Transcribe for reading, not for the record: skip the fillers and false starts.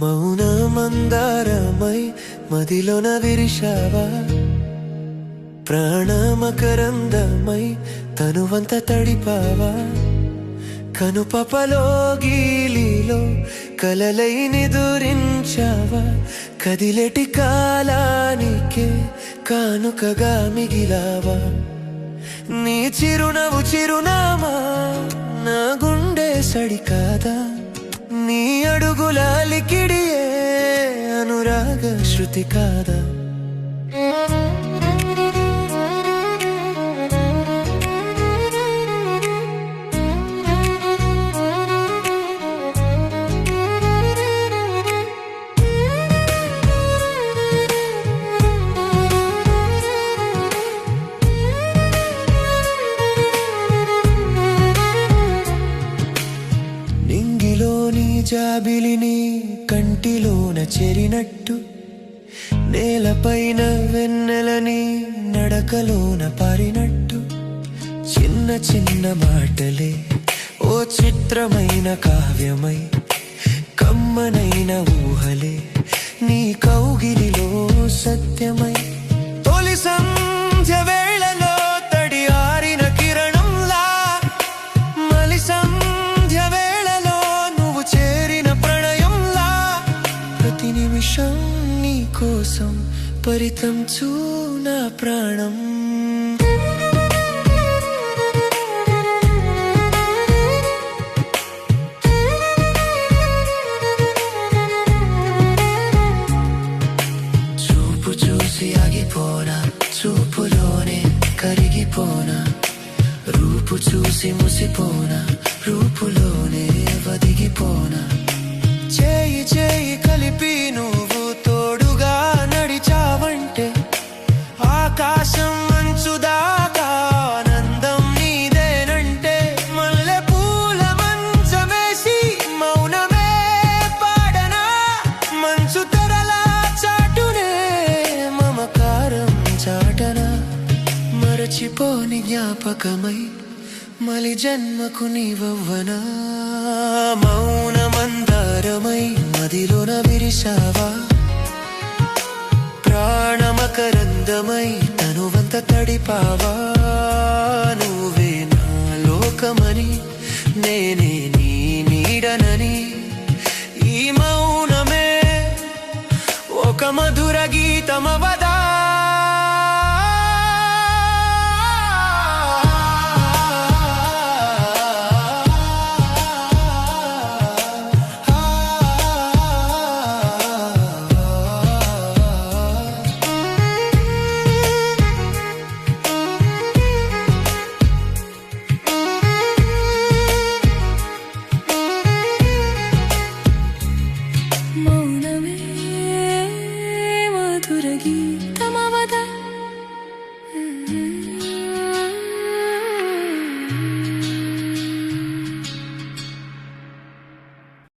మౌనమందారమై మదిలోన విరిశావా, ప్రాణమకరందమై తనువంత తడిపావా, కనుపపలో గీలిలో కలలై నిదురించావా, కదిలేటి కాలానికే కానుకగా మిగిలావా. నీ చిరునవ్వు చిరునామా నా గుండె సడి కాదా, నీ అడుగుల లికిడియే అనురాగ శృతి కాదా. జాబిలిని కంటిలోన చెరినట్టు, నేలపైన వెన్నెలని నడకలోన పారినట్టు, చిన్న చిన్న మాటలే ఓ చిత్రమైన కావ్యమై, కమ్మనైన ఊహలే నీ కౌగిలిలో సత్యమై, తొలి సంధ్య వేళలో తడి ఆరిన కిరణంలా, మలి సంధ్య వేళలో నువ్వు చేరిన ప్రణయంలా, ప్రతి నిమిషం నీ కోసం పరితంచు నా ప్రాణం. ఆగిపోనా చూపులోనే కరిగిపోనా, రూపు చూసి ముసిపోనా, రూపులోనే వదిగిపోనా, చేయి చేయి కలిపి నువ్వు తోడుగా నడిచావంటే, ఆకాశం మంచు దాకా ఆనందం నీదేనంటే, మల్లె పూల మంచమేసి మౌనమే పాడనా, మంచు తెరలా చాటునే మమకారం చాటనా, మరచిపోని జ్ఞాపకమై మలి జన్మకు నీవవ్వనా. మౌనమందారమై మదిలోన విరిశావా, ప్రాణమకరందమై తనువంత తడిపావా.